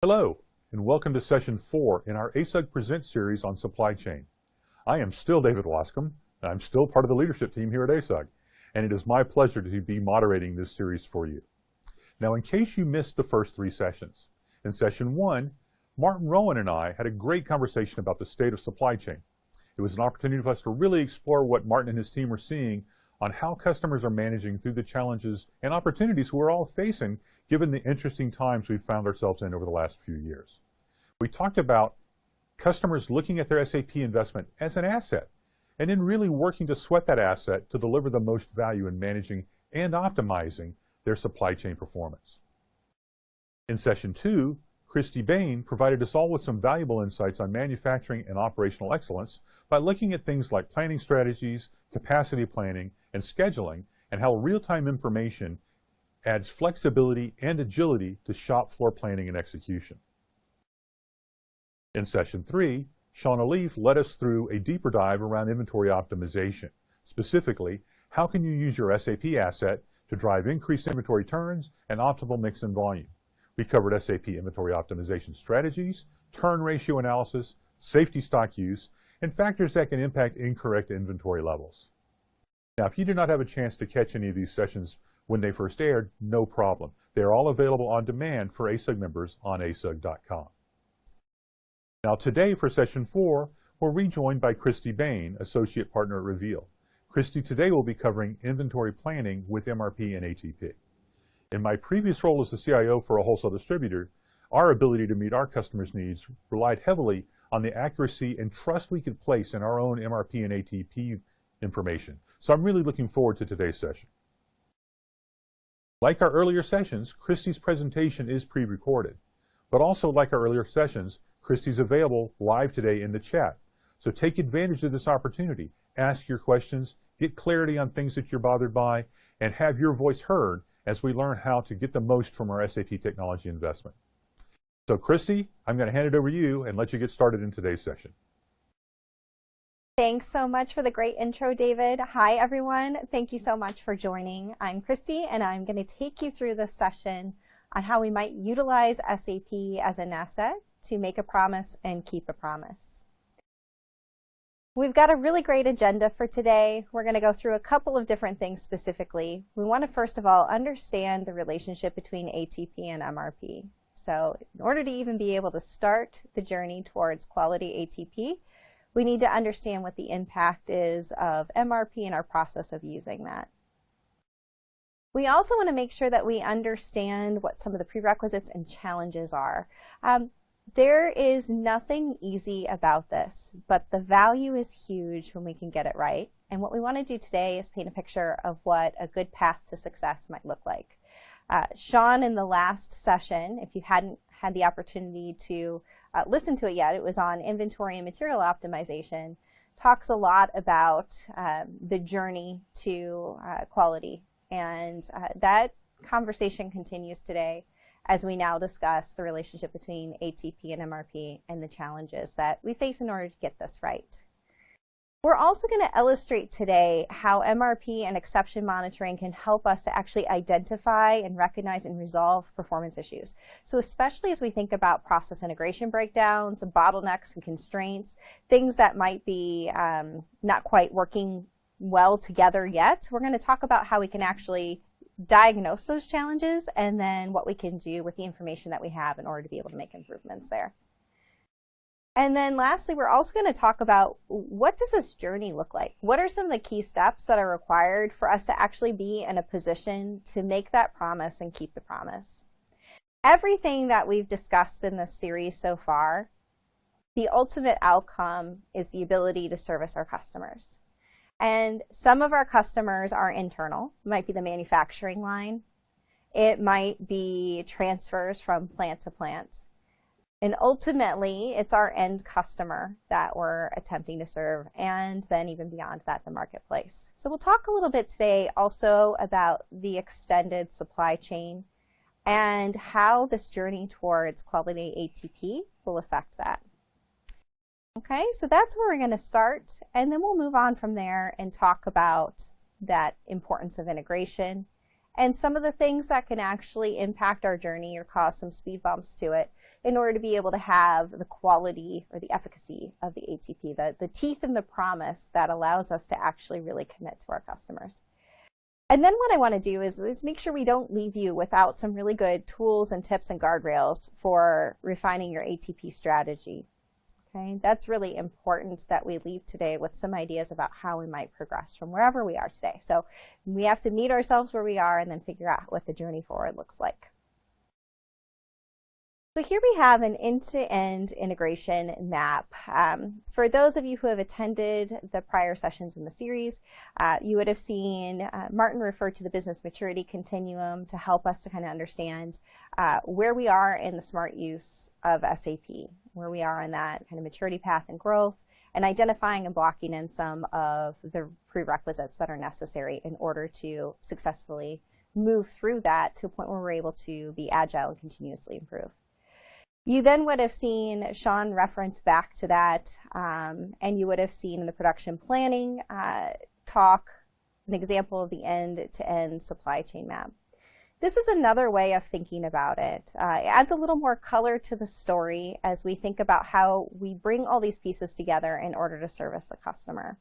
Hello, and welcome to Session 4 in our ASUG Present series on supply chain. I am still David Wascom, and I'm still part of the leadership team here at ASUG, and it is my pleasure to be moderating this series for you. Now, in case you missed the first 3 sessions, in Session 1, Martin Rowan and I had a great conversation about the state of supply chain. It was an opportunity for us to really explore what Martin and his team are seeing on how customers are managing through the challenges and opportunities we're all facing given the interesting times we've found ourselves in over the last few years. We talked about customers looking at their SAP investment as an asset and then really working to sweat that asset to deliver the most value in managing and optimizing their supply chain performance. In Session 2, Christy Bain provided us all with some valuable insights on manufacturing and operational excellence by looking at things like planning strategies, capacity planning, and scheduling, and how real-time information adds flexibility and agility to shop floor planning and execution. In Session 3, Sean O'Leaf led us through a deeper dive around inventory optimization. Specifically, how can you use your SAP asset to drive increased inventory turns and optimal mix and volume? We covered SAP inventory optimization strategies, turn ratio analysis, safety stock use, and factors that can impact incorrect inventory levels. Now, if you did not have a chance to catch any of these sessions when they first aired, no problem. They're all available on demand for ASUG members on asug.com. Now, today for Session 4, we're rejoined by Christy Bain, Associate Partner at Reveal. Christy today will be covering inventory planning with MRP and ATP. In my previous role as the CIO for a wholesale distributor, our ability to meet our customers' needs relied heavily on the accuracy and trust we could place in our own MRP and ATP information. So I'm really looking forward to today's session. Like our earlier sessions, Christy's presentation is pre-recorded, but also like our earlier sessions, Christy's available live today in the chat. So take advantage of this opportunity, ask your questions, get clarity on things that you're bothered by, and have your voice heard as we learn how to get the most from our SAP technology investment. So Christy, I'm going to hand it over to you and let you get started in today's session. Thanks so much for the great intro, David. Hi, everyone. Thank you so much for joining. I'm Christy, and I'm going to take you through this session on how we might utilize SAP as an asset to make a promise and keep a promise. We've got a really great agenda for today. We're going to go through a couple of different things specifically. We want to, first of all, understand the relationship between ATP and MRP. So in order to even be able to start the journey towards quality ATP, we need to understand what the impact is of MRP and our process of using that. We also want to make sure that we understand what some of the prerequisites and challenges are. There is nothing easy about this, but the value is huge when we can get it right. And what we want to do today is paint a picture of what a good path to success might look like. Sean, in the last session, if you hadn't had the opportunity to listen to it yet, it was on inventory and material optimization, talks a lot about the journey to quality. And that conversation continues today as we now discuss the relationship between ATP and MRP and the challenges that we face in order to get this right. We're also going to illustrate today how MRP and exception monitoring can help us to actually identify and recognize and resolve performance issues. So especially as we think about process integration breakdowns, bottlenecks and constraints, things that might be not quite working well together yet, we're going to talk about how we can actually diagnose those challenges and then what we can do with the information that we have in order to be able to make improvements there. And then lastly, we're also going to talk about what does this journey look like? What are some of the key steps that are required for us to actually be in a position to make that promise and keep the promise? Everything that we've discussed in this series so far, the ultimate outcome is the ability to service our customers. And some of our customers are internal. It might be the manufacturing line. It might be transfers from plant to plant. And ultimately, it's our end customer that we're attempting to serve, and then even beyond that, the marketplace. So we'll talk a little bit today also about the extended supply chain and how this journey towards quality ATP will affect that. Okay, so that's where we're going to start, and then we'll move on from there and talk about that importance of integration and some of the things that can actually impact our journey or cause some speed bumps to it, in order to be able to have the quality or the efficacy of the ATP, the teeth in the promise that allows us to actually really commit to our customers. And then what I want to do is make sure we don't leave you without some really good tools and tips and guardrails for refining your ATP strategy. Okay, that's really important that we leave today with some ideas about how we might progress from wherever we are today. So we have to meet ourselves where we are and then figure out what the journey forward looks like. So here we have an end-to-end integration map. For those of you who have attended the prior sessions in the series, you would have seen Martin refer to the business maturity continuum to help us to kind of understand where we are in the smart use of SAP, where we are in that kind of maturity path and growth, and identifying and blocking in some of the prerequisites that are necessary in order to successfully move through that to a point where we're able to be agile and continuously improve. You then would have seen Sean reference back to that, and you would have seen in the production planning talk an example of the end-to-end supply chain map. This is another way of thinking about it. It adds a little more color to the story as we think about how we bring all these pieces together in order to service the customer.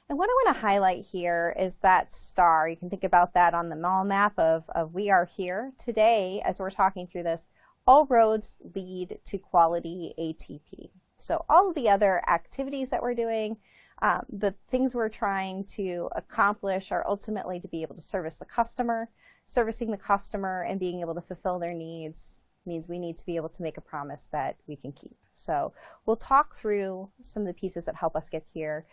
And what I want to highlight here is that star. You can think about that on the mall map of we are here today as we're talking through this. All roads lead to quality ATP. So all of the other activities that we're doing, the things we're trying to accomplish are ultimately to be able to service the customer. Servicing the customer and being able to fulfill their needs means we need to be able to make a promise that we can keep. So we'll talk through some of the pieces that help us get here,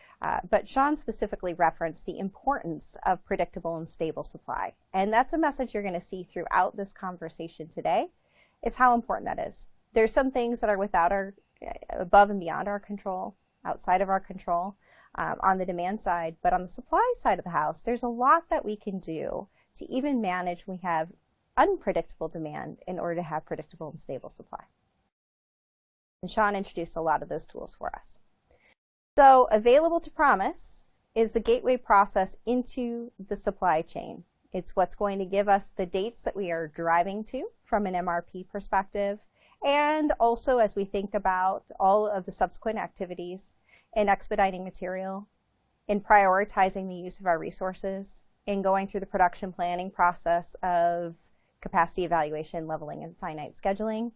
but Sean specifically referenced the importance of predictable and stable supply. And that's a message you're going to see throughout this conversation today. Is how important that is. There's some things that are above and beyond our control, outside of our control on the demand side, but on the supply side of the house, there's a lot that we can do to even manage when we have unpredictable demand in order to have predictable and stable supply. And Sean introduced a lot of those tools for us. So available to promise is the gateway process into the supply chain. It's what's going to give us the dates that we are driving to from an MRP perspective, and also as we think about all of the subsequent activities in expediting material, in prioritizing the use of our resources, in going through the production planning process of capacity evaluation, leveling, and finite scheduling.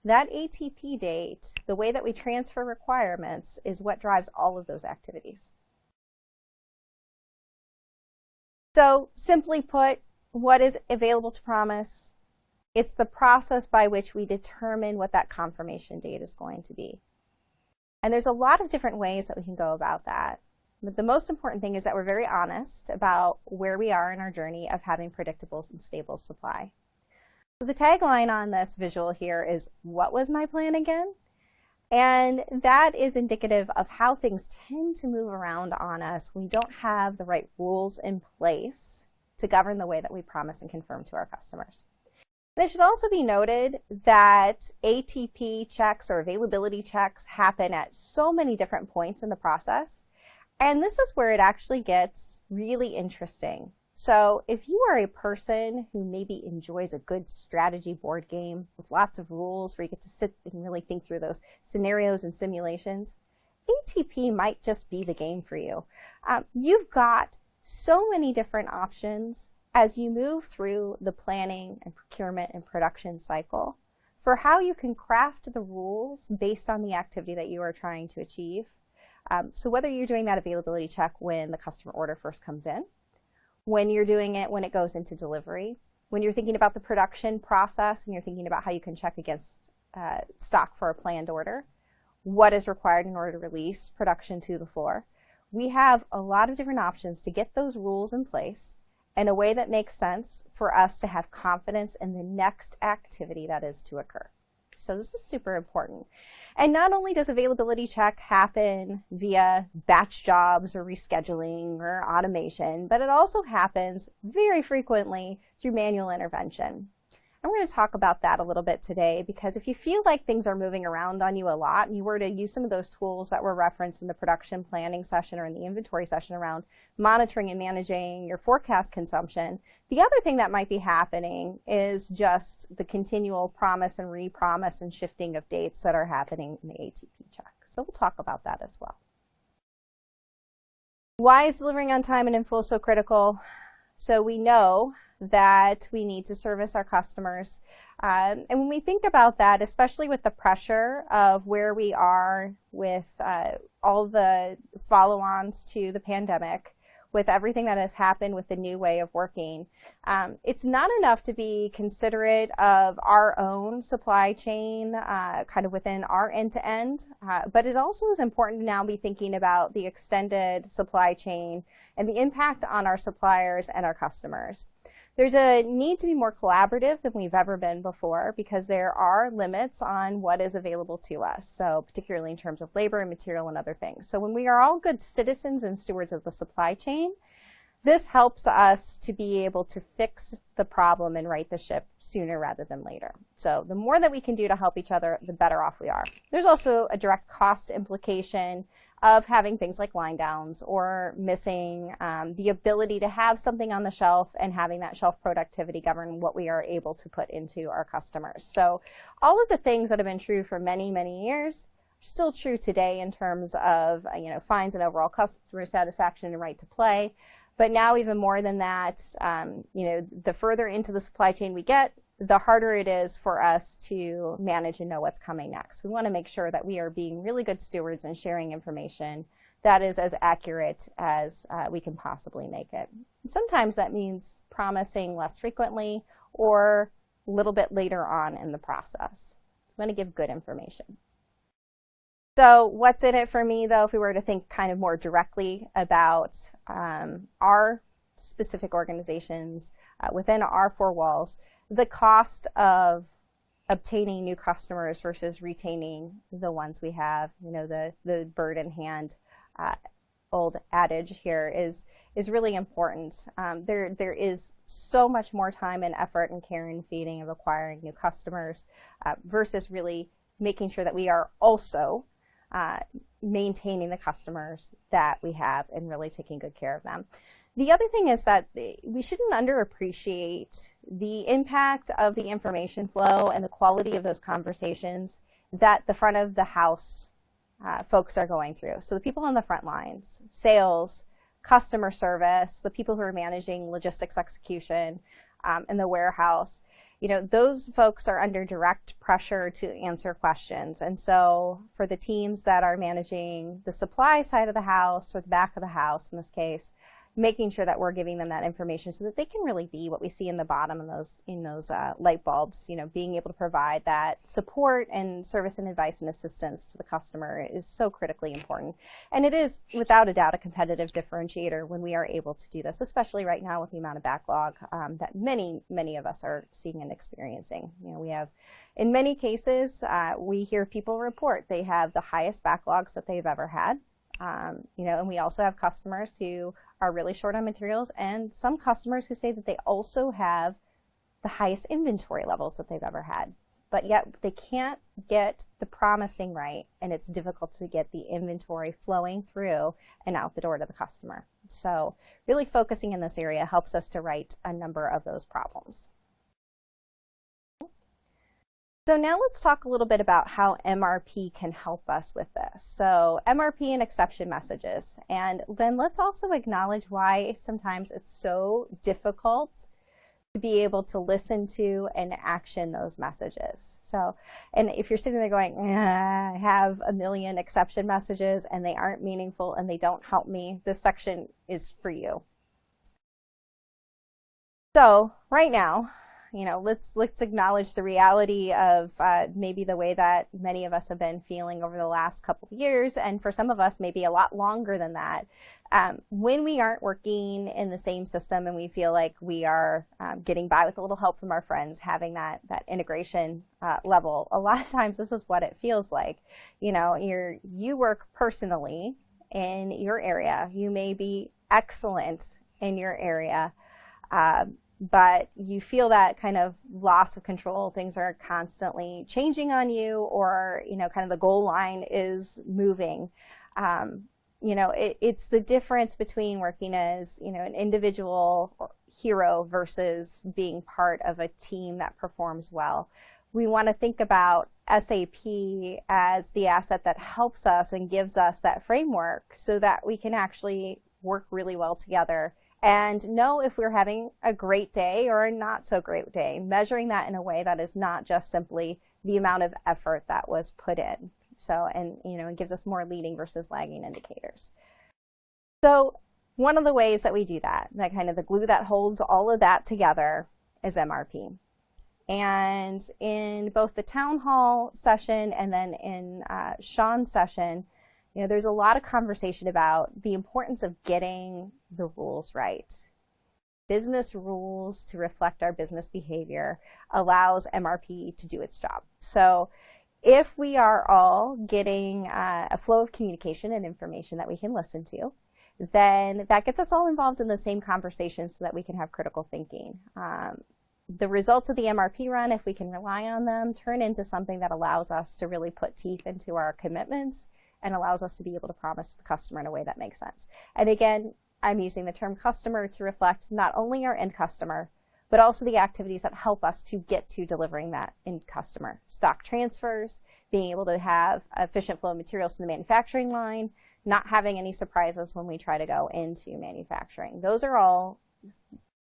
That ATP date, the way that we transfer requirements, is what drives all of those activities. So simply put, what is available to promise? It's the process by which we determine what that confirmation date is going to be. And there's a lot of different ways that we can go about that. But the most important thing is that we're very honest about where we are in our journey of having predictable and stable supply. So the tagline on this visual here is, what was my plan again? And that is indicative of how things tend to move around on us when we don't have the right rules in place to govern the way that we promise and confirm to our customers. And it should also be noted that ATP checks or availability checks happen at so many different points in the process. And this is where it actually gets really interesting. So if you are a person who maybe enjoys a good strategy board game with lots of rules where you get to sit and really think through those scenarios and simulations, ATP might just be the game for you. You've got so many different options as you move through the planning and procurement and production cycle for how you can craft the rules based on the activity that you are trying to achieve. So whether you're doing that availability check when the customer order first comes in, when you're doing it when it goes into delivery, when you're thinking about the production process and you're thinking about how you can check against stock for a planned order, what is required in order to release production to the floor. We have a lot of different options to get those rules in place in a way that makes sense for us to have confidence in the next activity that is to occur. So this is super important. And not only does availability check happen via batch jobs or rescheduling or automation, but it also happens very frequently through manual intervention. And I'm going to talk about that a little bit today, because if you feel like things are moving around on you a lot and you were to use some of those tools that were referenced in the production planning session or in the inventory session around monitoring and managing your forecast consumption, the other thing that might be happening is just the continual promise and re-promise and shifting of dates that are happening in the ATP check. So we'll talk about that as well. Why is delivering on time and in full so critical? So we know that we need to service our customers. And when we think about that, especially with the pressure of where we are with all the follow-ons to the pandemic, with everything that has happened with the new way of working, it's not enough to be considerate of our own supply chain kind of within our end-to-end, but it also is important to now be thinking about the extended supply chain and the impact on our suppliers and our customers. There's a need to be more collaborative than we've ever been before, because there are limits on what is available to us, so particularly in terms of labor and material and other things. So when we are all good citizens and stewards of the supply chain, this helps us to be able to fix the problem and right the ship sooner rather than later. So the more that we can do to help each other, the better off we are. There's also a direct cost implication of having things like line downs or missing the ability to have something on the shelf and having that shelf productivity govern what we are able to put into our customers. So all of the things that have been true for many, many years are still true today in terms of fines and overall customer satisfaction and right to play. But now even more than that, the further into the supply chain we get, the harder it is for us to manage and know what's coming next. We want to make sure that we are being really good stewards and sharing information that is as accurate as we can possibly make it. Sometimes that means promising less frequently or a little bit later on in the process. We want to give good information. So what's in it for me, though, if we were to think kind of more directly about our specific organizations within our four walls, the cost of obtaining new customers versus retaining the ones we have, the bird in hand old adage here is really important. There is so much more time and effort and care and feeding of acquiring new customers versus really making sure that we are also maintaining the customers that we have and really taking good care of them. The other thing is that we shouldn't underappreciate the impact of the information flow and the quality of those conversations that the front of the house folks are going through. So the people on the front lines, sales, customer service, the people who are managing logistics execution in the warehouse, those folks are under direct pressure to answer questions. And so for the teams that are managing the supply side of the house or the back of the house in this case, making sure that we're giving them that information so that they can really be what we see in the bottom in those light bulbs, being able to provide that support and service and advice and assistance to the customer is so critically important. And it is without a doubt a competitive differentiator when we are able to do this, especially right now with the amount of backlog that many, many of us are seeing and experiencing. We have, in many cases, we hear people report they have the highest backlogs that they've ever had. And we also have customers who are really short on materials, and some customers who say that they also have the highest inventory levels that they've ever had, but yet they can't get the promising right, and it's difficult to get the inventory flowing through and out the door to the customer. So really focusing in this area helps us to right a number of those problems. So now let's talk a little bit about how MRP can help us with this. So MRP and exception messages. And then let's also acknowledge why sometimes it's so difficult to be able to listen to and action those messages. So, and if you're sitting there going, I have a million exception messages and they aren't meaningful and they don't help me, this section is for you. So right now, let's acknowledge the reality of maybe the way that many of us have been feeling over the last couple of years, and for some of us maybe a lot longer than that. When we aren't working in the same system and we feel like we are getting by with a little help from our friends, having that integration level, a lot of times this is what it feels like. You work personally in your area. You may be excellent in your area. but you feel that kind of loss of control. Things are constantly changing on you, or, kind of the goal line is moving. It's the difference between working as, an individual hero versus being part of a team that performs well. We want to think about SAP as the asset that helps us and gives us that framework so that we can actually work really well together and know if we're having a great day or a not so great day, measuring that in a way that is not just simply the amount of effort that was put in. So, and it gives us more leading versus lagging indicators. So one of the ways that we do that kind of the glue that holds all of that together, is MRP. And in both the town hall session and then in Sean's session, there's a lot of conversation about the importance of getting the rules right. Business rules to reflect our business behavior allows MRP to do its job. So if we are all getting a flow of communication and information that we can listen to, then that gets us all involved in the same conversation so that we can have critical thinking. The results of the MRP run, if we can rely on them, turn into something that allows us to really put teeth into our commitments and allows us to be able to promise the customer in a way that makes sense. And again, I'm using the term customer to reflect not only our end customer, but also the activities that help us to get to delivering that end customer. Stock transfers, being able to have efficient flow of materials to the manufacturing line, not having any surprises when we try to go into manufacturing. Those are all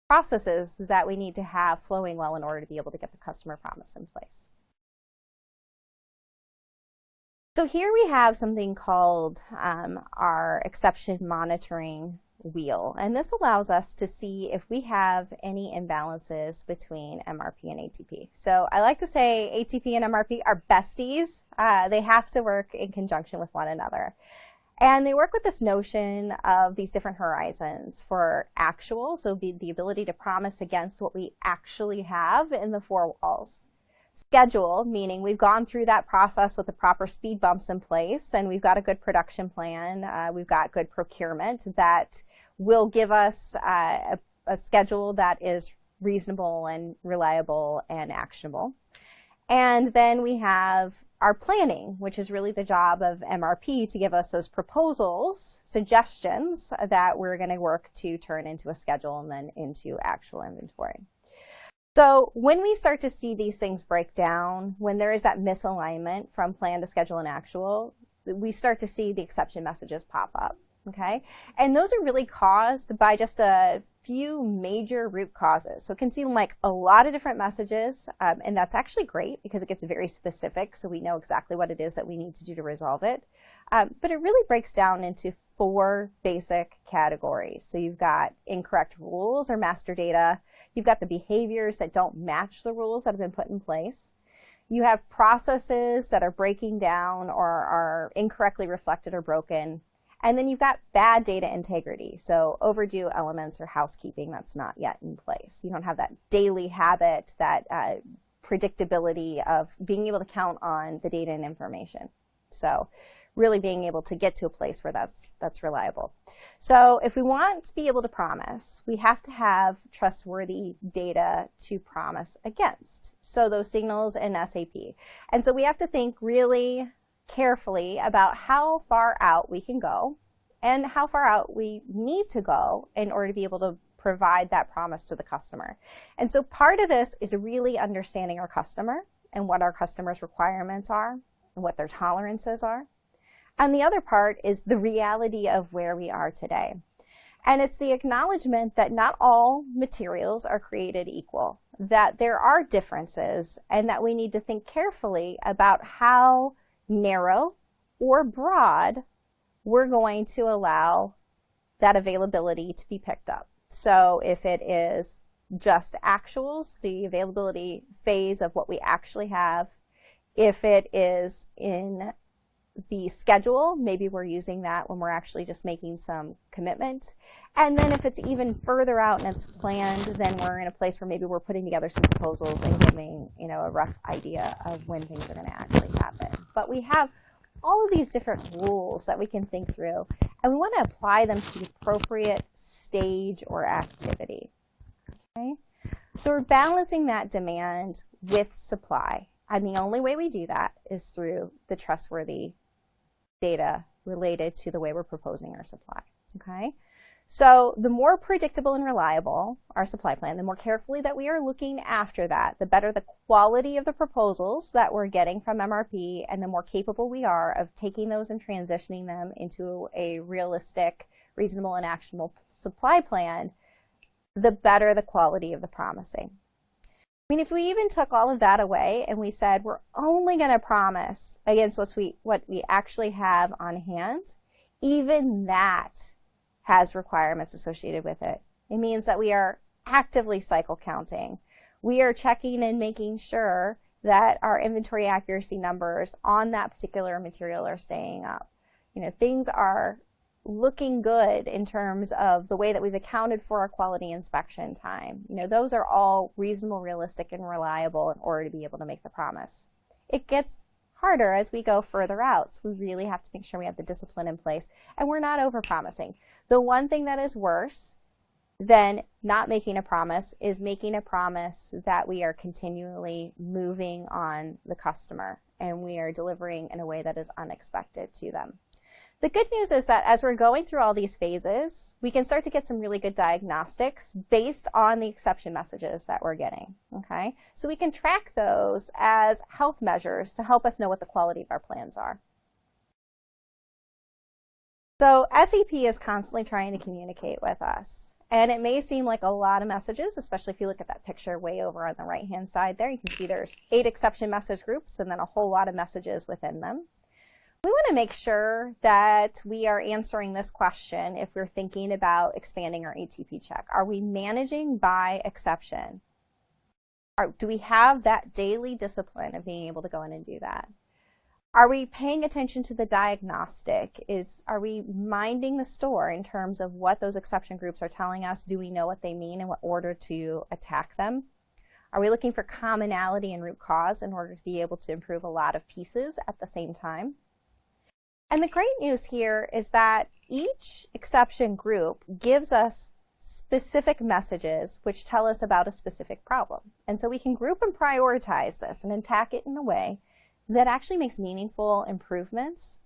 processes that we need to have flowing well in order to be able to get the customer promise in place. So here we have something called our exception monitoring wheel, and this allows us to see if we have any imbalances between MRP and ATP. So I like to say ATP and MRP are besties. They have to work in conjunction with one another. And they work with this notion of these different horizons for actual, so the ability to promise against what we actually have in the four walls. Schedule, meaning we've gone through that process with the proper speed bumps in place, and we've got a good production plan, we've got good procurement that will give us a schedule that is reasonable and reliable and actionable. And then we have our planning, which is really the job of MRP to give us those proposals, suggestions that we're going to work to turn into a schedule and then into actual inventory. So when we start to see these things break down, when there is that misalignment from plan to schedule and actual, we start to see the exception messages pop up. Okay, and those are really caused by just a few major root causes. So it can seem like a lot of different messages, and that's actually great because it gets very specific, so we know exactly what it is that we need to do to resolve it. But it really breaks down into four basic categories. So you've got incorrect rules or master data. You've got the behaviors that don't match the rules that have been put in place. You have processes that are breaking down or are incorrectly reflected or broken. And then you've got bad data integrity, so overdue elements or housekeeping that's not yet in place. You don't have that daily habit, that predictability of being able to count on the data and information. So really being able to get to a place where that's reliable. So if we want to be able to promise, we have to have trustworthy data to promise against. So those signals in SAP. And so we have to think really carefully about how far out we can go and how far out we need to go in order to be able to provide that promise to the customer. And so part of this is really understanding our customer and what our customer's requirements are and what their tolerances are. And the other part is the reality of where we are today. And it's the acknowledgement that not all materials are created equal, that there are differences, and that we need to think carefully about how narrow or broad we're going to allow that availability to be picked up. So if it is just actuals, the availability phase of what we actually have, if it is in the schedule, maybe we're using that when we're actually just making some commitment. And then if it's even further out and it's planned, then we're in a place where maybe we're putting together some proposals and giving, a rough idea of when things are going to actually happen. But we have all of these different rules that we can think through, and we want to apply them to the appropriate stage or activity. Okay? So we're balancing that demand with supply. And the only way we do that is through the trustworthy data related to the way we're proposing our supply. Okay? So the more predictable and reliable our supply plan, the more carefully that we are looking after that, the better the quality of the proposals that we're getting from MRP, and the more capable we are of taking those and transitioning them into a realistic, reasonable, and actionable supply plan, the better the quality of the promising. I mean, if we even took all of that away and we said we're only going to promise against what we actually have on hand, even that has requirements associated with it. It means that we are actively cycle counting. We are checking and making sure that our inventory accuracy numbers on that particular material are staying up. You know, things are looking good in terms of the way that we've accounted for our quality inspection time. You know, those are all reasonable, realistic, and reliable in order to be able to make the promise. It gets harder as we go further out, so we really have to make sure we have the discipline in place, and we're not over-promising. The one thing that is worse than not making a promise is making a promise that we are continually moving on the customer and we are delivering in a way that is unexpected to them. The good news is that as we're going through all these phases, we can start to get some really good diagnostics based on the exception messages that we're getting, okay? So we can track those as health measures to help us know what the quality of our plans are. So SAP is constantly trying to communicate with us, and it may seem like a lot of messages, especially if you look at that picture way over on the right-hand side there. You can see there's 8 exception message groups and then a whole lot of messages within them. We want to make sure that we are answering this question if we're thinking about expanding our ATP check. Are we managing by exception? Do we have that daily discipline of being able to go in and do that? Are we paying attention to the diagnostic? Are we minding the store in terms of what those exception groups are telling us? Do we know what they mean and what order to attack them? Are we looking for commonality and root cause in order to be able to improve a lot of pieces at the same time? And the great news here is that each exception group gives us specific messages which tell us about a specific problem. And so we can group and prioritize this and attack it in a way that actually makes meaningful improvements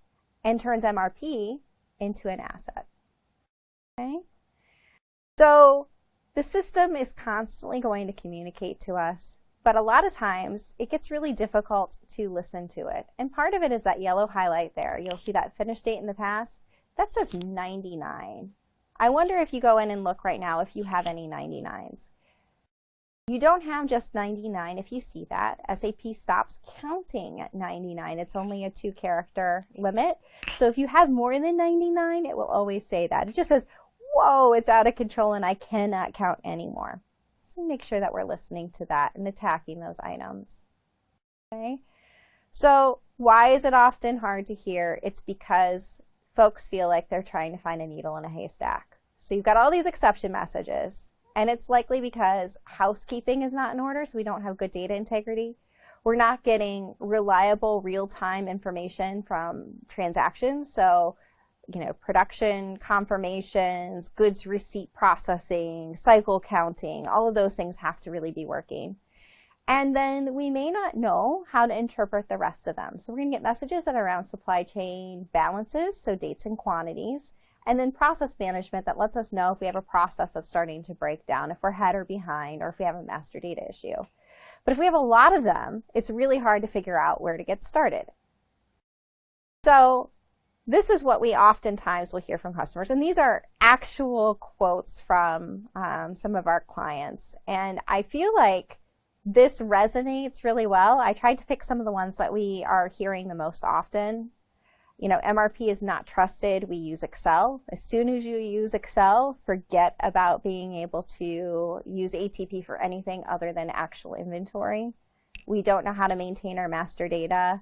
and turns MRP into an asset. Okay? So the system is constantly going to communicate to us, but a lot of times it gets really difficult to listen to it. And part of it is that yellow highlight there. You'll see that finish date in the past. That says 99. I wonder if you go in and look right now if you have any 99s. You don't have just 99 if you see that. SAP stops counting at 99. It's only a 2-character limit. So if you have more than 99, it will always say that. It just says, whoa, it's out of control and I cannot count anymore. So make sure that we're listening to that and attacking those items. Okay? So why is it often hard to hear? It's because folks feel like they're trying to find a needle in a haystack. So you've got all these exception messages, and it's likely because housekeeping is not in order, so we don't have good data integrity. We're not getting reliable real-time information from transactions, so production confirmations, goods receipt processing, cycle counting, all of those things have to really be working. And then we may not know how to interpret the rest of them. So we're going to get messages that are around supply chain balances, so dates and quantities, and then process management that lets us know if we have a process that's starting to break down, if we're ahead or behind, or if we have a master data issue. But if we have a lot of them, it's really hard to figure out where to get started. So this is what we oftentimes will hear from customers, and these are actual quotes from some of our clients. And I feel like this resonates really well. I tried to pick some of the ones that we are hearing the most often. MRP is not trusted. We use Excel. As soon as you use Excel, forget about being able to use ATP for anything other than actual inventory. We don't know how to maintain our master data.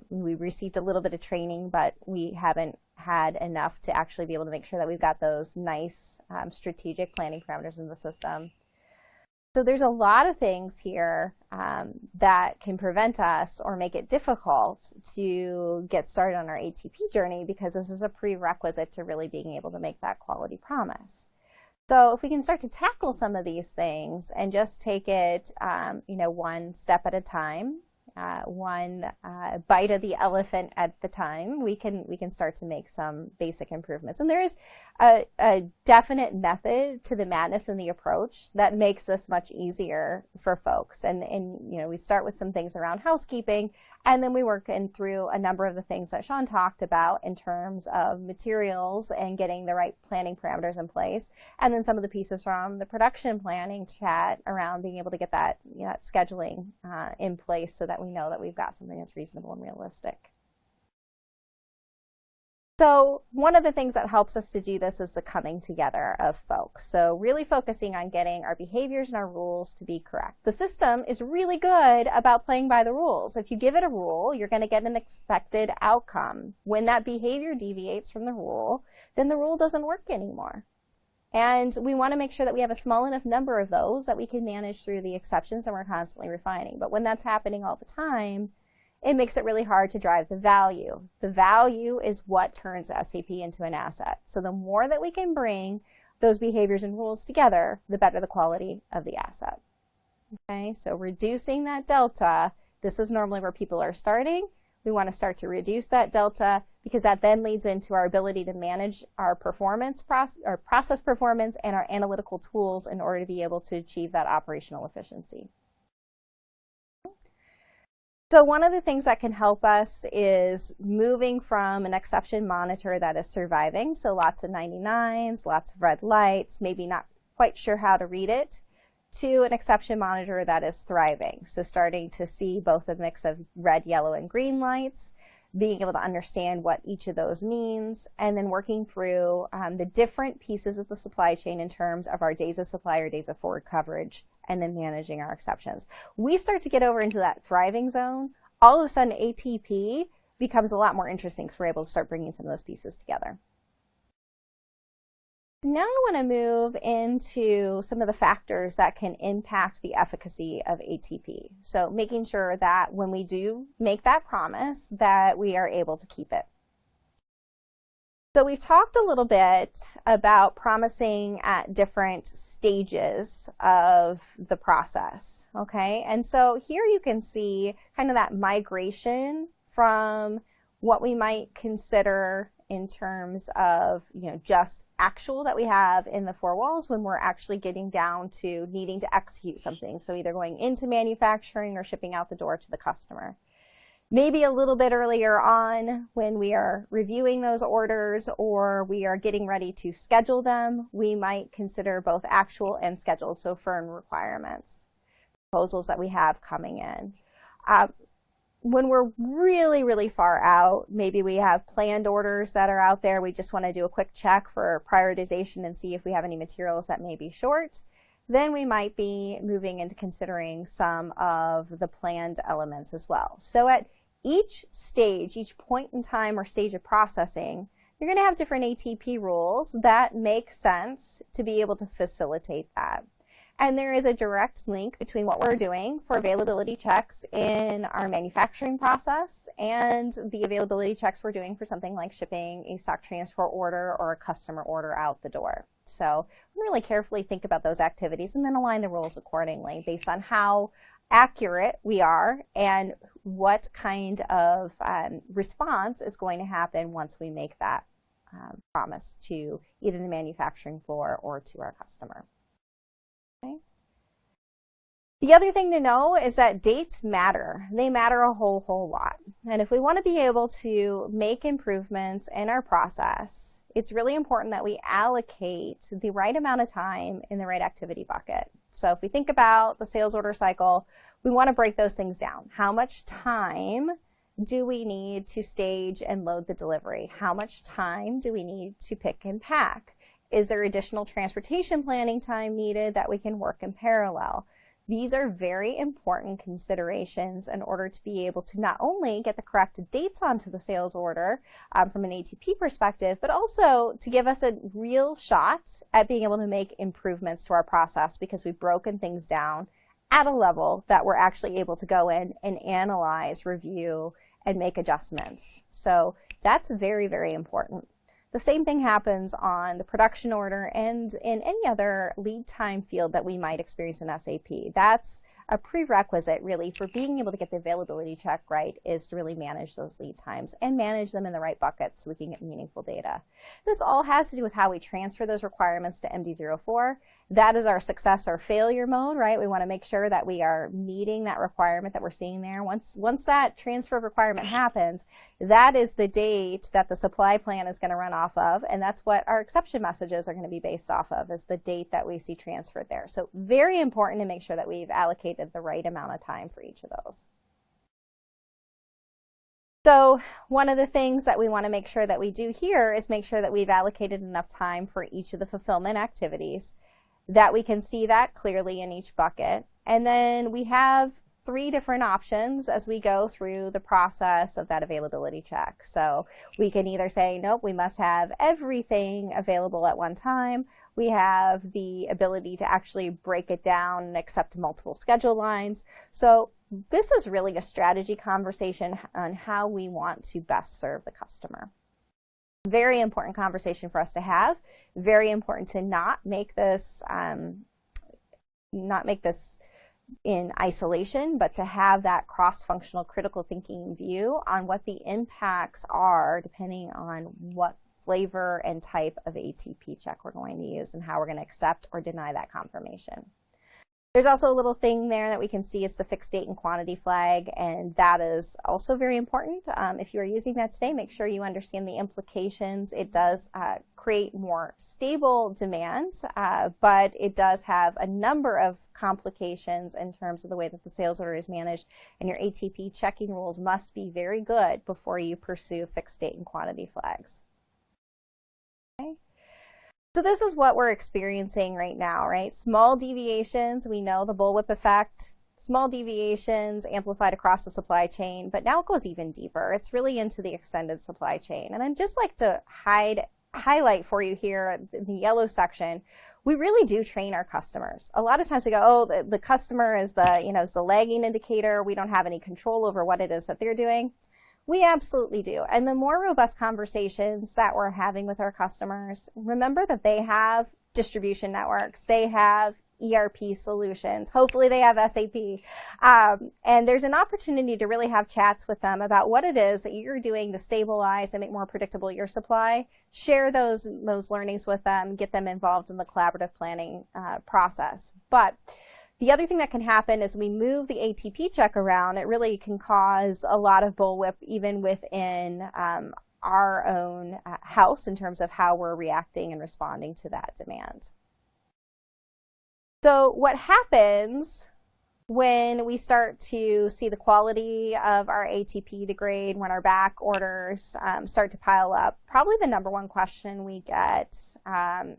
We received a little bit of training, but we haven't had enough to actually be able to make sure that we've got those nice strategic planning parameters in the system. So there's a lot of things here that can prevent us or make it difficult to get started on our ATP journey, because this is a prerequisite to really being able to make that quality promise. So if we can start to tackle some of these things and just take it, one step at a time, one bite of the elephant at the time, we can start to make some basic improvements. And there is a definite method to the madness in the approach that makes this much easier for folks. And we start with some things around housekeeping, and then we work in through a number of the things that Sean talked about in terms of materials and getting the right planning parameters in place, and then some of the pieces from the production planning chat around being able to get that scheduling in place so that we know that we've got something that's reasonable and realistic. So one of the things that helps us to do this is the coming together of folks. So really focusing on getting our behaviors and our rules to be correct. The system is really good about playing by the rules. If you give it a rule, you're going to get an expected outcome. When that behavior deviates from the rule, then the rule doesn't work anymore. And we want to make sure that we have a small enough number of those that we can manage through the exceptions, and we're constantly refining. But when that's happening all the time, it makes it really hard to drive the value. The value is what turns SAP into an asset. So the more that we can bring those behaviors and rules together, the better the quality of the asset. Okay, so reducing that delta, this is normally where people are starting. We want to start to reduce that delta because that then leads into our ability to manage our performance, our process performance, and our analytical tools in order to be able to achieve that operational efficiency. So one of the things that can help us is moving from an exception monitor that is surviving, so lots of 99s, lots of red lights, maybe not quite sure how to read it, to an exception monitor that is thriving. So starting to see both a mix of red, yellow, and green lights, being able to understand what each of those means, and then working through the different pieces of the supply chain in terms of our days of supply or days of forward coverage, and then managing our exceptions. We start to get over into that thriving zone, all of a sudden ATP becomes a lot more interesting because we're able to start bringing some of those pieces together. Now I want to move into some of the factors that can impact the efficacy of ATP. So making sure that when we do make that promise that we are able to keep it. So we've talked a little bit about promising at different stages of the process, okay? And so here you can see kind of that migration from what we might consider in terms of, just actual that we have in the four walls when we're actually getting down to needing to execute something. So either going into manufacturing or shipping out the door to the customer. Maybe a little bit earlier on when we are reviewing those orders or we are getting ready to schedule them, we might consider both actual and scheduled, so firm requirements, proposals that we have coming in. When we're really, really far out, maybe we have planned orders that are out there. We just want to do a quick check for prioritization and see if we have any materials that may be short. Then we might be moving into considering some of the planned elements as well. So at each stage, each point in time or stage of processing, you're going to have different ATP rules that make sense to be able to facilitate that. And there is a direct link between what we're doing for availability checks in our manufacturing process and the availability checks we're doing for something like shipping a stock transfer order or a customer order out the door. So really carefully think about those activities and then align the rules accordingly based on how accurate we are and what kind of response is going to happen once we make that promise to either the manufacturing floor or to our customer. Okay. The other thing to know is that dates matter. They matter a whole lot. And if we want to be able to make improvements in our process, it's really important that we allocate the right amount of time in the right activity bucket. So if we think about the sales order cycle, we want to break those things down. How much time do we need to stage and load the delivery? How much time do we need to pick and pack? Is there additional transportation planning time needed that we can work in parallel? These are very important considerations in order to be able to not only get the correct dates onto the sales order from an ATP perspective, but also to give us a real shot at being able to make improvements to our process because we've broken things down at a level that we're actually able to go in and analyze, review, and make adjustments. So that's very, very important. The same thing happens on the production order and in any other lead time field that we might experience in SAP. That's a prerequisite really for being able to get the availability check right, is to really manage those lead times and manage them in the right buckets so we can get meaningful data. This all has to do with how we transfer those requirements to MD04. That is our success or failure mode, right? We want to make sure that we are meeting that requirement that we're seeing there. Once that transfer of requirement happens, that is the date that the supply plan is going to run off of, and that's what our exception messages are going to be based off of, is the date that we see transferred there. So very important to make sure that we've allocated the right amount of time for each of those. So one of the things that we want to make sure that we do here is make sure that we've allocated enough time for each of the fulfillment activities, that we can see that clearly in each bucket. And then we have 3 different options as we go through the process of that availability check. So we can either say, nope, we must have everything available at one time. We have the ability to actually break it down and accept multiple schedule lines. So this is really a strategy conversation on how we want to best serve the customer. Very important conversation for us to have. Very important to not make this in isolation, but to have that cross-functional critical thinking view on what the impacts are depending on what flavor and type of ATP check we're going to use and how we're going to accept or deny that confirmation. There's also a little thing there that we can see is the fixed date and quantity flag, and that is also very important. If you are using that today, make sure you understand the implications. It does create more stable demands, but it does have a number of complications in terms of the way that the sales order is managed, and your ATP checking rules must be very good before you pursue fixed date and quantity flags. Okay. So this is what we're experiencing right now, right? Small deviations, we know the bullwhip effect, small deviations amplified across the supply chain, but now it goes even deeper. It's really into the extended supply chain. And I'd just like to highlight for you here in the yellow section, we really do train our customers. A lot of times we go, oh, the customer is is the lagging indicator. We don't have any control over what it is that they're doing. We absolutely do. And the more robust conversations that we're having with our customers, remember that they have distribution networks, they have ERP solutions, hopefully they have SAP, and there's an opportunity to really have chats with them about what it is that you're doing to stabilize and make more predictable your supply. Share those learnings with them, get them involved in the collaborative planning process. But the other thing that can happen is we move the ATP check around. It really can cause a lot of bullwhip even within our own house in terms of how we're reacting and responding to that demand. So what happens when we start to see the quality of our ATP degrade, when our back orders start to pile up? Probably the number one question we get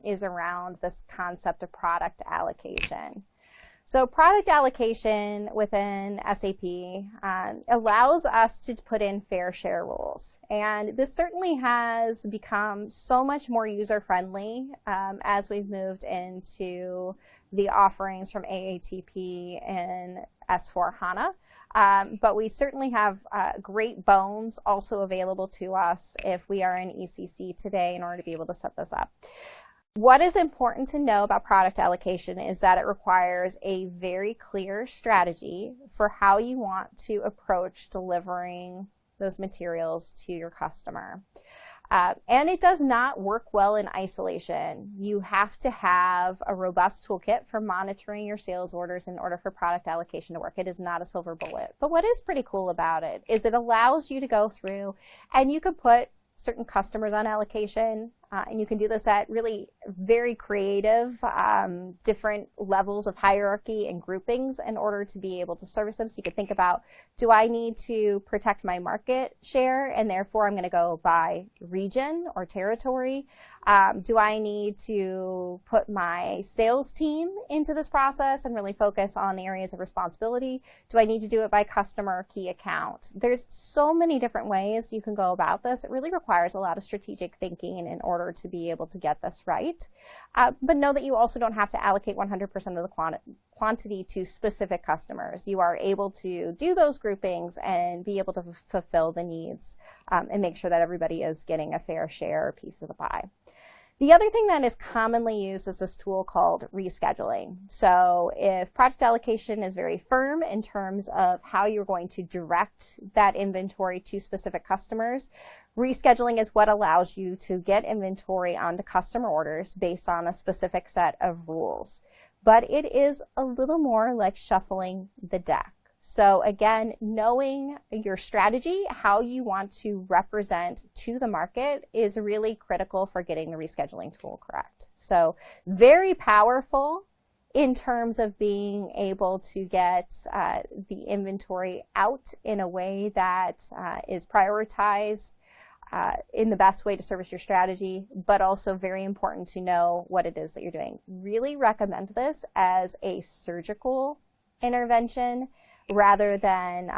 is around this concept of product allocation. So product allocation within SAP allows us to put in fair share rules. And this certainly has become so much more user-friendly as we've moved into the offerings from AATP and S/4HANA. But we certainly have great bones also available to us if we are in ECC today in order to be able to set this up. What is important to know about product allocation is that it requires a very clear strategy for how you want to approach delivering those materials to your customer. And it does not work well in isolation. You have to have a robust toolkit for monitoring your sales orders in order for product allocation to work. It is not a silver bullet. But what is pretty cool about it is it allows you to go through and you can put certain customers on allocation, and you can do this at really very creative, different levels of hierarchy and groupings in order to be able to service them. So you could think about, do I need to protect my market share, and therefore I'm going to go by region or territory? Do I need to put my sales team into this process and really focus on the areas of responsibility? Do I need to do it by customer key account? There's so many different ways you can go about this. It really requires a lot of strategic thinking in order order to be able to get this right. But know that you also don't have to allocate 100% of the quantity to specific customers. You are able to do those groupings and be able to fulfill the needs and make sure that everybody is getting a fair share or piece of the pie. The other thing that is commonly used is this tool called rescheduling. So if project allocation is very firm in terms of how you're going to direct that inventory to specific customers, rescheduling is what allows you to get inventory onto customer orders based on a specific set of rules. But it is a little more like shuffling the deck. So again, knowing your strategy, how you want to represent to the market is really critical for getting the rescheduling tool correct. So very powerful in terms of being able to get the inventory out in a way that is prioritized in the best way to service your strategy, but also very important to know what it is that you're doing. Really recommend this as a surgical intervention rather than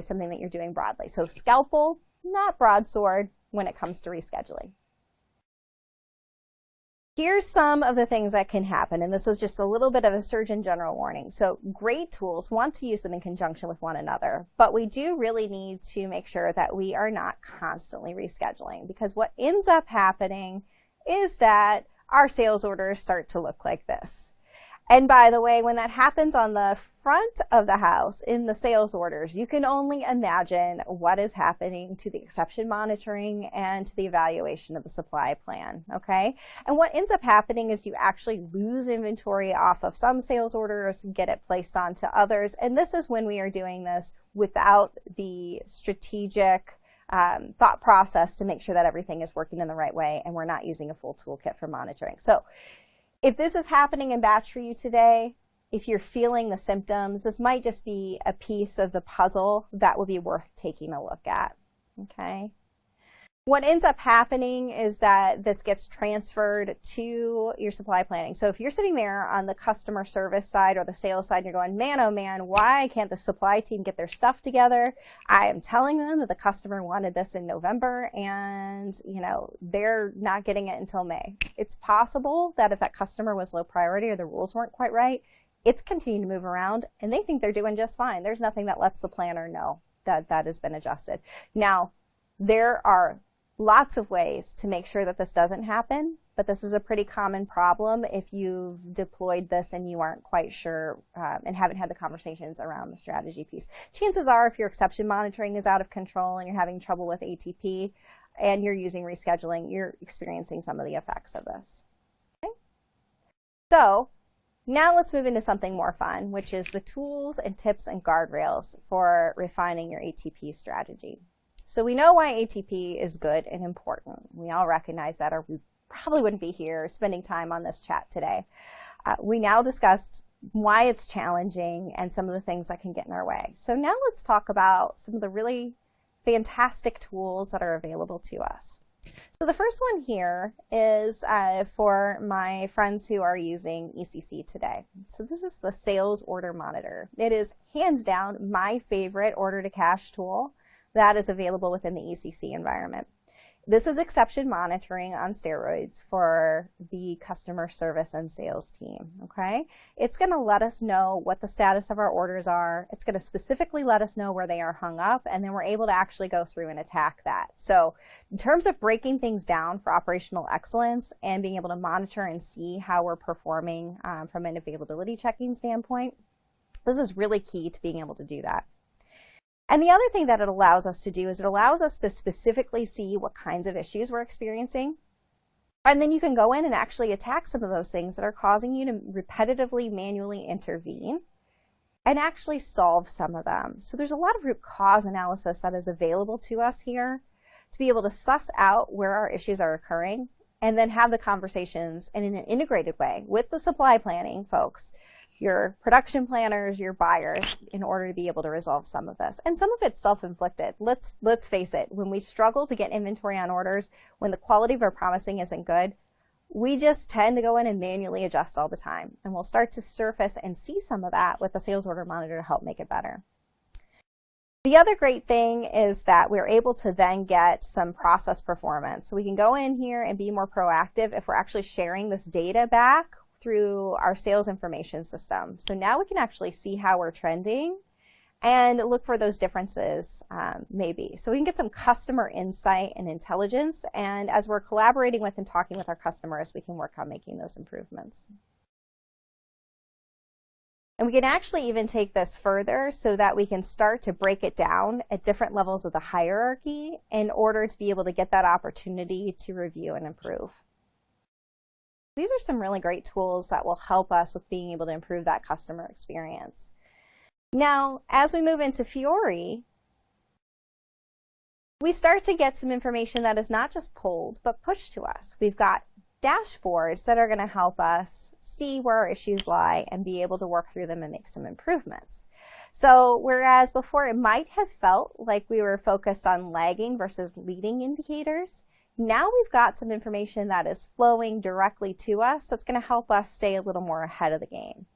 something that you're doing broadly. So scalpel, not broadsword when it comes to rescheduling. Here's some of the things that can happen, and this is just a little bit of a Surgeon General warning. So great tools, want to use them in conjunction with one another, but we do really need to make sure that we are not constantly rescheduling, because what ends up happening is that our sales orders start to look like this. And by the way, when that happens on the front of the house in the sales orders, you can only imagine what is happening to the exception monitoring and to the evaluation of the supply plan, okay? And what ends up happening is you actually lose inventory off of some sales orders and get it placed onto others. And this is when we are doing this without the strategic thought process to make sure that everything is working in the right way and we're not using a full toolkit for monitoring. So if this is happening in batch for you today, if you're feeling the symptoms, this might just be a piece of the puzzle that would be worth taking a look at, okay? What ends up happening is that this gets transferred to your supply planning. So if you're sitting there on the customer service side or the sales side and you're going, man, oh man, why can't the supply team get their stuff together? I am telling them that the customer wanted this in November and, they're not getting it until May. It's possible that if that customer was low priority or the rules weren't quite right, it's continuing to move around and they think they're doing just fine. There's nothing that lets the planner know that that has been adjusted. Now, there are lots of ways to make sure that this doesn't happen, but this is a pretty common problem if you've deployed this and you aren't quite sure and haven't had the conversations around the strategy piece. Chances are if your exception monitoring is out of control and you're having trouble with ATP and you're using rescheduling, you're experiencing some of the effects of this. Okay? So now let's move into something more fun, which is the tools and tips and guardrails for refining your ATP strategy. So we know why ATP is good and important. We all recognize that, or we probably wouldn't be here spending time on this chat today. We now discussed why it's challenging and some of the things that can get in our way. So now let's talk about some of the really fantastic tools that are available to us. So the first one here is for my friends who are using ECC today. So this is the Sales Order Monitor. It is hands down my favorite order to cash tool that is available within the ECC environment. This is exception monitoring on steroids for the customer service and sales team, okay? It's going to let us know what the status of our orders are. It's going to specifically let us know where they are hung up, and then we're able to actually go through and attack that. So in terms of breaking things down for operational excellence and being able to monitor and see how we're performing from an availability checking standpoint, this is really key to being able to do that. And the other thing that it allows us to do is it allows us to specifically see what kinds of issues we're experiencing. And then you can go in and actually attack some of those things that are causing you to repetitively manually intervene and actually solve some of them. So there's a lot of root cause analysis that is available to us here to be able to suss out where our issues are occurring and then have the conversations in an integrated way with the supply planning folks, your production planners, your buyers, in order to be able to resolve some of this. And some of it's self-inflicted. Let's face it, when we struggle to get inventory on orders, when the quality of our promising isn't good, we just tend to go in and manually adjust all the time. And we'll start to surface and see some of that with the Sales Order Monitor to help make it better. The other great thing is that we're able to then get some process performance. So we can go in here and be more proactive if we're actually sharing this data back through our sales information system. So now we can actually see how we're trending and look for those differences maybe. So we can get some customer insight and intelligence, and as we're collaborating with and talking with our customers, we can work on making those improvements. And we can actually even take this further so that we can start to break it down at different levels of the hierarchy in order to be able to get that opportunity to review and improve. These are some really great tools that will help us with being able to improve that customer experience. Now, as we move into Fiori, we start to get some information that is not just pulled, but pushed to us. We've got dashboards that are going to help us see where our issues lie and be able to work through them and make some improvements. So whereas before it might have felt like we were focused on lagging versus leading indicators, now we've got some information that is flowing directly to us that's going to help us stay a little more ahead of the game.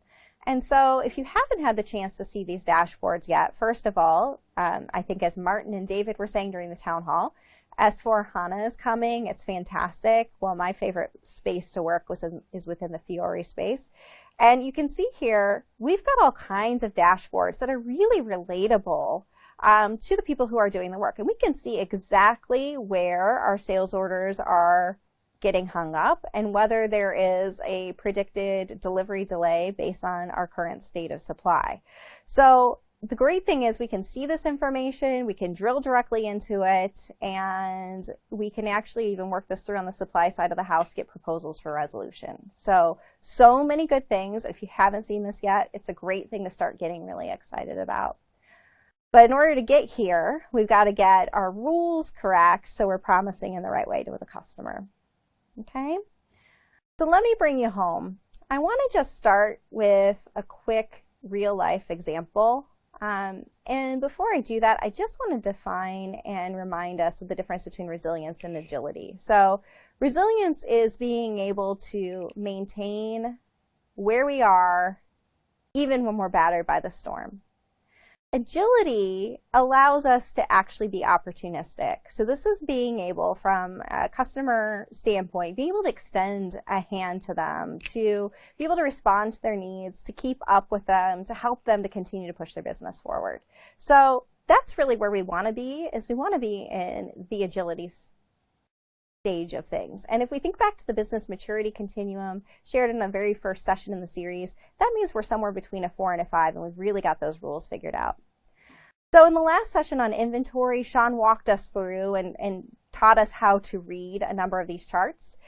And so if you haven't had the chance to see these dashboards yet, first of all, I think as Martin and David were saying during the town hall, S/4HANA is coming. It's fantastic. Well, my favorite space to work is within the Fiori space. And you can see here, we've got all kinds of dashboards that are really relatable to the people who are doing the work. And we can see exactly where our sales orders are getting hung up and whether there is a predicted delivery delay based on our current state of supply. So the great thing is we can see this information, we can drill directly into it, and we can actually even work this through on the supply side of the house, get proposals for resolution. So many good things. If you haven't seen this yet, it's a great thing to start getting really excited about. But in order to get here, we've got to get our rules correct so we're promising in the right way to the customer. Okay? So let me bring you home. I want to just start with a quick real-life example. And before I do that, I just want to define and remind us of the difference between resilience and agility. So resilience is being able to maintain where we are even when we're battered by the storm. Agility allows us to actually be opportunistic. So this is being able, from a customer standpoint, be able to extend a hand to them, to be able to respond to their needs, to keep up with them, to help them to continue to push their business forward. So that's really where we want to be, is we want to be in the agility stage of things. And if we think back to the business maturity continuum shared in the very first session in the series, that means we're somewhere between a 4 and a 5, and we've really got those rules figured out. So in the last session on inventory, Sean walked us through and taught us how to read a number of these charts.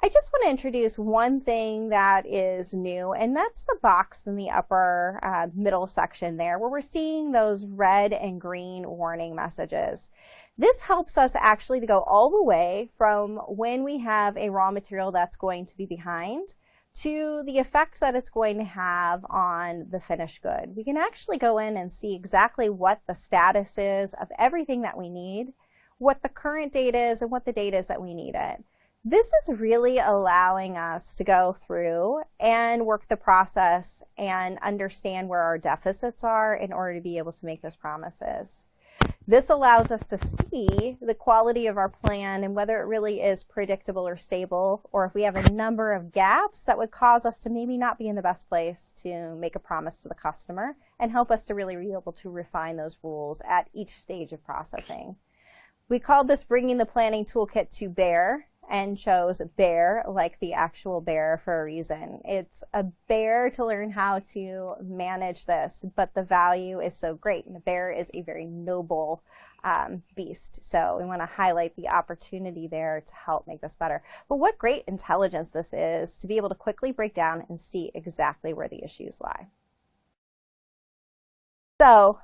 I just want to introduce one thing that is new, and that's the box in the upper middle section there, where we're seeing those red and green warning messages. This helps us actually to go all the way from when we have a raw material that's going to be behind to the effect that it's going to have on the finished good. We can actually go in and see exactly what the status is of everything that we need, what the current date is, and what the date is that we need it. This is really allowing us to go through and work the process and understand where our deficits are in order to be able to make those promises. This allows us to see the quality of our plan and whether it really is predictable or stable, or if we have a number of gaps that would cause us to maybe not be in the best place to make a promise to the customer, and help us to really be able to refine those rules at each stage of processing. We called this bringing the planning toolkit to bear, and chose bear like the actual bear for a reason. It's a bear to learn how to manage this, but the value is so great. And the bear is a very noble beast. So we want to highlight the opportunity there to help make this better. But what great intelligence this is to be able to quickly break down and see exactly where the issues lie. So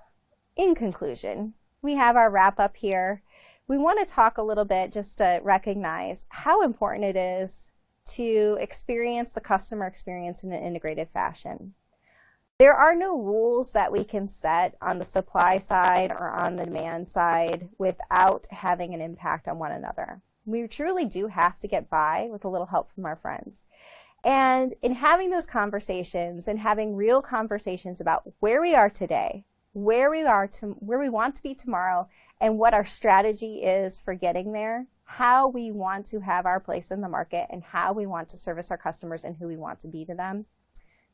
in conclusion, we have our wrap up here. We want to talk a little bit just to recognize how important it is to experience the customer experience in an integrated fashion. There are no rules that we can set on the supply side or on the demand side without having an impact on one another. We truly do have to get by with a little help from our friends. And in having those conversations and having real conversations about where we are today, where we want to be tomorrow, and what our strategy is for getting there, how we want to have our place in the market, and how we want to service our customers and who we want to be to them.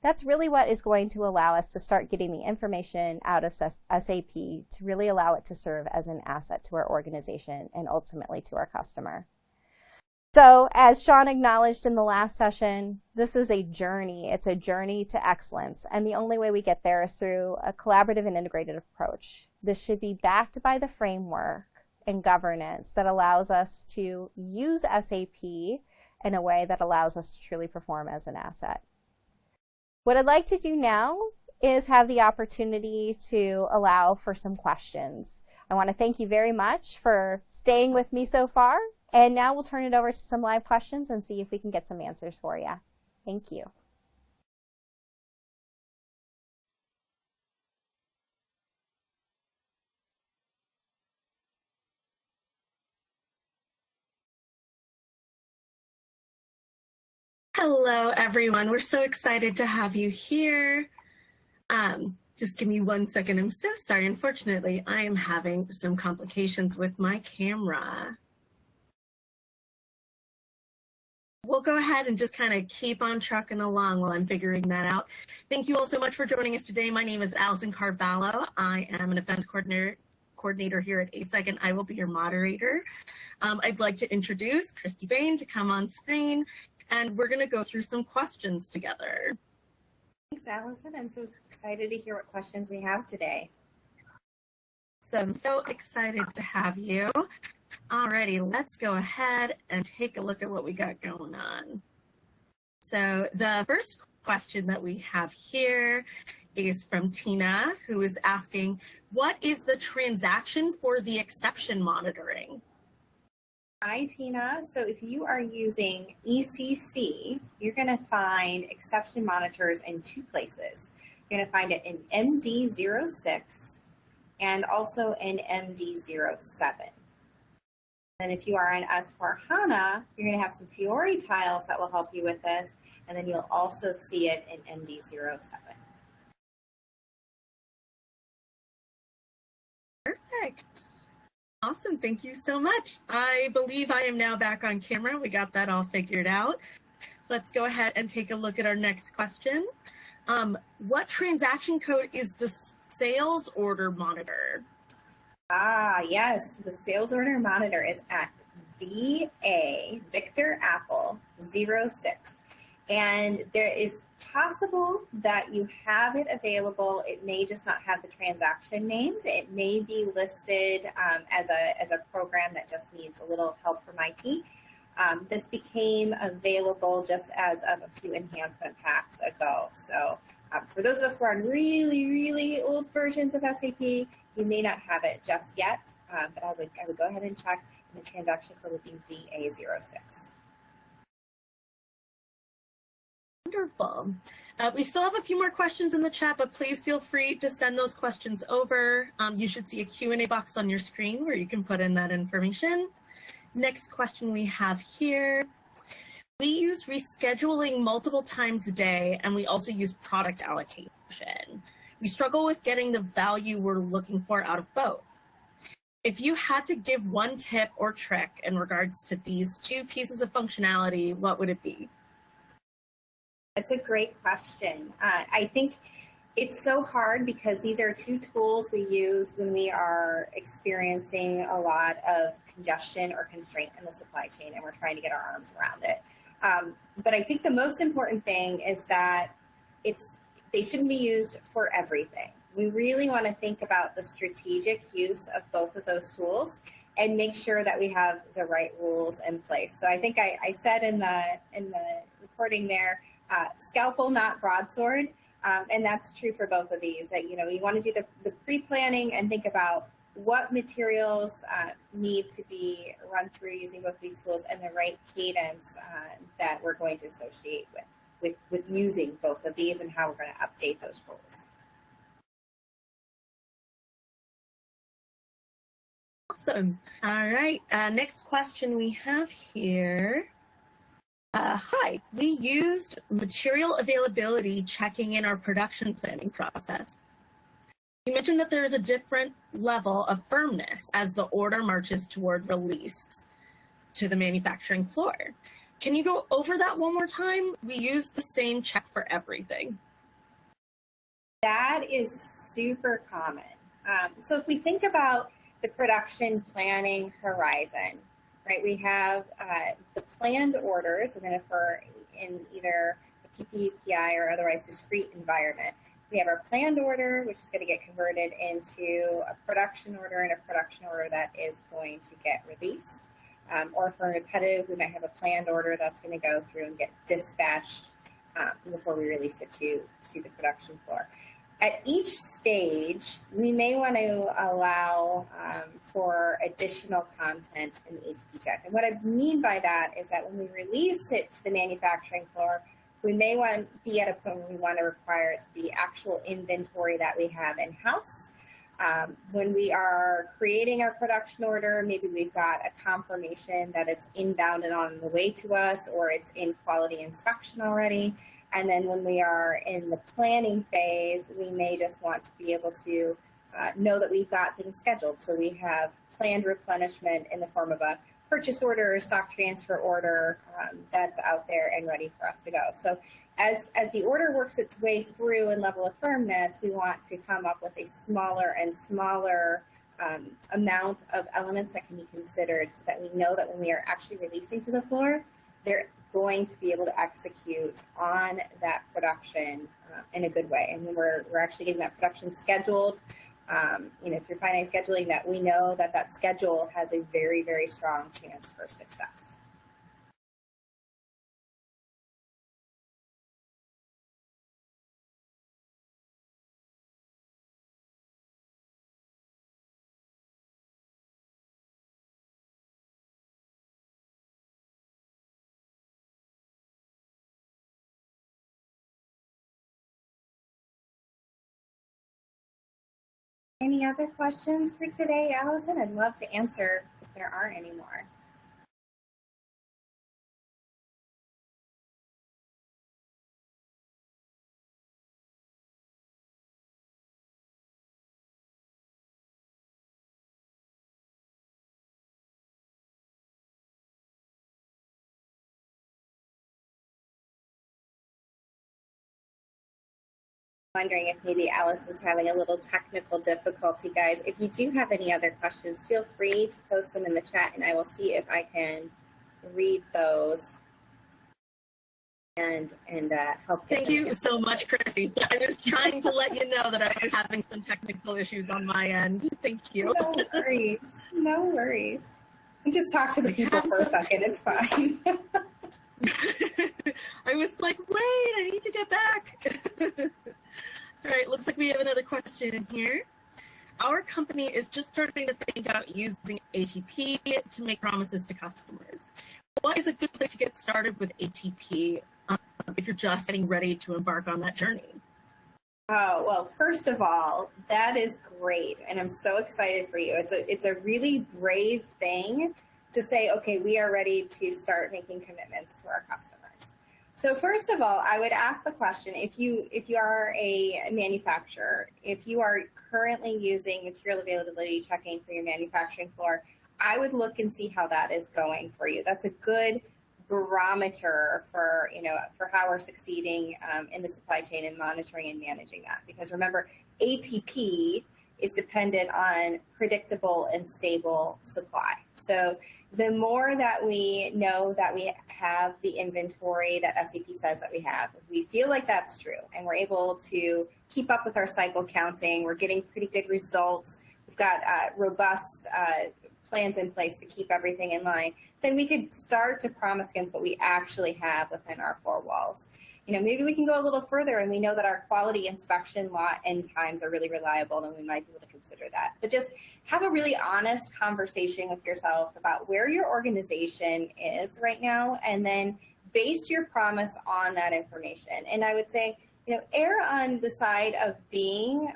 That's really what is going to allow us to start getting the information out of SAP to really allow it to serve as an asset to our organization and ultimately to our customer. So as Sean acknowledged in the last session, this is a journey. It's a journey to excellence. And the only way we get there is through a collaborative and integrated approach. This should be backed by the framework and governance that allows us to use SAP in a way that allows us to truly perform as an asset. What I'd like to do now is have the opportunity to allow for some questions. I want to thank you very much for staying with me so far. And now we'll turn it over to some live questions and see if we can get some answers for you. Thank you. Hello, everyone. We're so excited to have you here. Just give me 1 second. I'm so sorry. Unfortunately, I am having some complications with my camera. We'll go ahead and just kind of keep on trucking along while I'm figuring that out. Thank you all so much for joining us today. My name is Allison Carvalho. I am an events coordinator here at ASUG, and I will be your moderator. I'd like to introduce Christy Bain to come on screen, and we're going to go through some questions together. Thanks, Allison. I'm so excited to hear what questions we have today. So I'm so excited to have you. Alrighty, let's go ahead and take a look at what we got going on. So the first question that we have here is from Tina, who is asking, what is the transaction for the exception monitoring? Hi, Tina. So if you are using ECC, you're going to find exception monitors in 2 places. You're going to find it in MD06 and also in MD07. And if you are on S/4HANA, you're going to have some Fiori tiles that will help you with this, and then you'll also see it in MD07. Perfect. Awesome. Thank you so much. I believe I am now back on camera. We got that all figured out. Let's go ahead and take a look at our next question. What transaction code is the sales order monitor? Yes, the sales order monitor is at VA, Victor Apple 06. And there is possible that you have it available. It may just not have the transaction names. It may be listed as a program that just needs a little help from IT. This became available just as of a few enhancement packs ago. So for those of us who are on really, really old versions of SAP, you may not have it just yet, but I would go ahead and check, and the transaction code would be VA06. Wonderful. We still have a few more questions in the chat, but please feel free to send those questions over. You should see a Q&A box on your screen where you can put in that information. Next question we have here. We use rescheduling multiple times a day, and we also use product allocation. We struggle with getting the value we're looking for out of both. If you had to give one tip or trick in regards to these 2 pieces of functionality, what would it be? That's a great question. I think it's so hard because these are 2 tools we use when we are experiencing a lot of congestion or constraint in the supply chain, and we're trying to get our arms around it. But I think the most important thing is that they shouldn't be used for everything. We really want to think about the strategic use of both of those tools and make sure that we have the right rules in place. So I think I said in the recording there, scalpel, not broadsword, and that's true for both of these. That you want to do the pre-planning and think about what materials need to be run through using both of these tools and the right cadence that we're going to associate with using both of these and how we're going to update those rules. Awesome. All right. Next question we have here. Hi, we used material availability checking in our production planning process. You mentioned that there is a different level of firmness as the order marches toward release to the manufacturing floor. Can you go over that one more time? We use the same check for everything. That is super common. So if we think about the production planning horizon, right, we have the planned orders, and then if we're in either a PPPI or otherwise discrete environment, we have our planned order, which is going to get converted into a production order, and a production order that is going to get released. Or for repetitive, we might have a planned order that's going to go through and get dispatched before we release it to the production floor. At each stage, we may want to allow for additional content in the ATP check. And what I mean by that is that when we release it to the manufacturing floor, we may want to be at a point where we want to require it to be actual inventory that we have in-house. When we are creating our production order, maybe we've got a confirmation that it's inbound and on the way to us, or it's in quality inspection already. And then when we are in the planning phase, we may just want to be able to know that we've got things scheduled. So we have planned replenishment in the form of a purchase order or stock transfer order that's out there and ready for us to go. So as the order works its way through in level of firmness, we want to come up with a smaller and smaller amount of elements that can be considered, so that we know that when we are actually releasing to the floor, they're going to be able to execute on that production in a good way. And we're actually getting that production scheduled, through finite scheduling, that we know that that schedule has a very, very strong chance for success. Any other questions for today, Allison? I'd love to answer if there aren't any more. Wondering if maybe Allison's having a little technical difficulty, guys. If you do have any other questions, feel free to post them in the chat, and I will see if I can read those and help. Thank you so much, Chrissy. I was trying to let you know that I was having some technical issues on my end. Thank you. No worries. No worries. Just talk to the people for a second. It's fine. I was like, wait, I need to get back. All right, looks like we have another question in here. Our company is just starting to think about using ATP to make promises to customers. What is a good place to get started with ATP if you're just getting ready to embark on that journey? Oh, well, first of all, that is great, and I'm so excited for you. It's a really brave thing to say, okay, we are ready to start making commitments to our customers. So first of all, I would ask the question, if you are a manufacturer, if you are currently using material availability checking for your manufacturing floor, I would look and see how that is going for you. That's a good barometer for how we're succeeding in the supply chain and monitoring and managing that. Because remember, ATP is dependent on predictable and stable supply. So the more that we know that we have the inventory that SAP says that we have, if we feel like that's true and we're able to keep up with our cycle counting, we're getting pretty good results, we've got robust plans in place to keep everything in line, then we could start to promise against what we actually have within our four walls. Maybe we can go a little further and we know that our quality inspection lot end times are really reliable, and we might be able to consider that. But just have a really honest conversation with yourself about where your organization is right now, and then base your promise on that information. And I would say, err on the side of being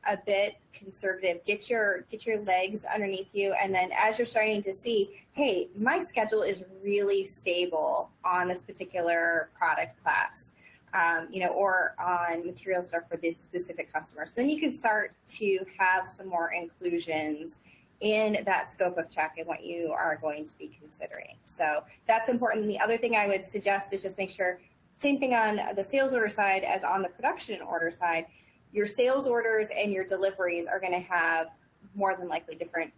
a bit conservative. Get your legs underneath you, and then as you're starting to see, hey, my schedule is really stable on this particular product class. or on materials that are for this specific customer. So then you can start to have some more inclusions in that scope of check and what you are going to be considering. So that's important. The other thing I would suggest is just make sure, same thing on the sales order side as on the production order side, your sales orders and your deliveries are going to have more than likely different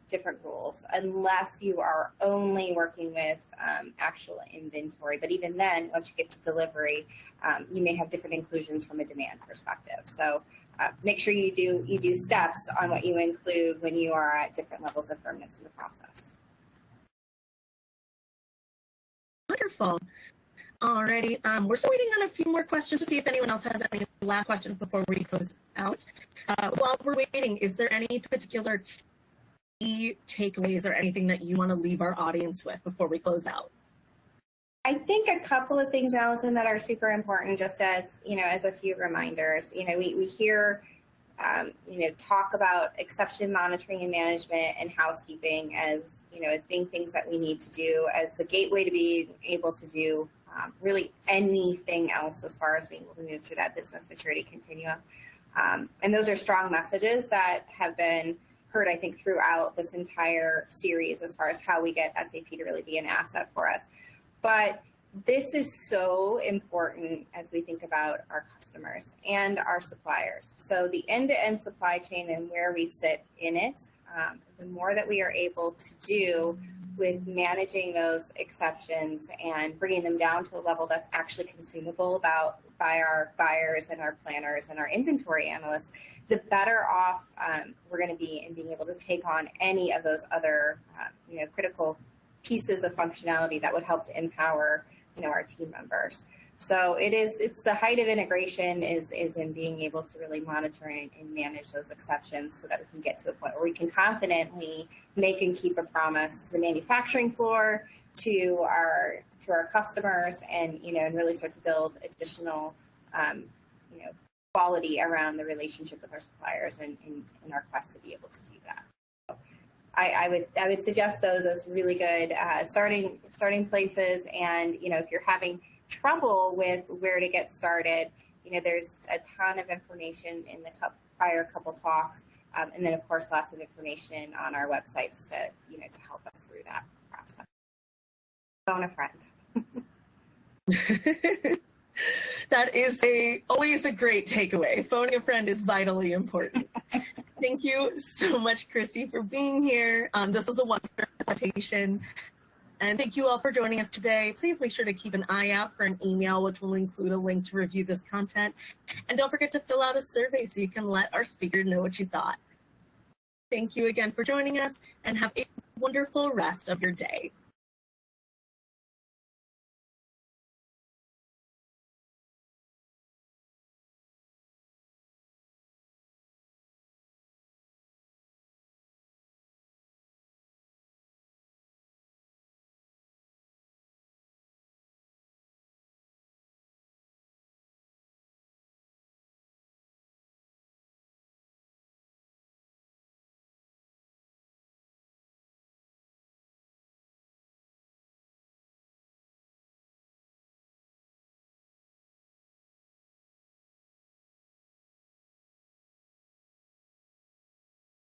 rules, unless you are only working with actual inventory. But even then, once you get to delivery, you may have different inclusions from a demand perspective. So make sure you do steps on what you include when you are at different levels of firmness in the process. Wonderful. Alrighty, we're still waiting on a few more questions to see if anyone else has any last questions before we close out. While we're waiting, is there any particular key takeaways or anything that you want to leave our audience with before we close out? I think a couple of things, Allison, that are super important, just as, as a few reminders. We hear, talk about exception monitoring and management and housekeeping as, as being things that we need to do as the gateway to being able to do really anything else as far as being able to move through that business maturity continuum. And those are strong messages that have been heard, I think, throughout this entire series as far as how we get SAP to really be an asset for us. But this is so important as we think about our customers and our suppliers. So the end-to-end supply chain and where we sit in it, the more that we are able to do with managing those exceptions and bringing them down to a level that's actually consumable by our buyers and our planners and our inventory analysts, the better off we're going to be in being able to take on any of those other critical pieces of functionality that would help to empower our team members. So it's the height of integration is in being able to really monitor and manage those exceptions so that we can get to a point where we can confidently make and keep a promise to the manufacturing floor, to our customers, and and really start to build additional quality around the relationship with our suppliers and our quest to be able to do that. So I would suggest those as really good starting places. And if you're having trouble with where to get started, there's a ton of information in the prior couple talks, and then of course lots of information on our websites to to help us through that process. Phone a friend. That is always a great takeaway. Phoning a friend is vitally important. Thank you so much, Christy, for being here. This was a wonderful presentation. And thank you all for joining us today. Please make sure to keep an eye out for an email, which will include a link to review this content. And don't forget to fill out a survey so you can let our speaker know what you thought. Thank you again for joining us, and have a wonderful rest of your day.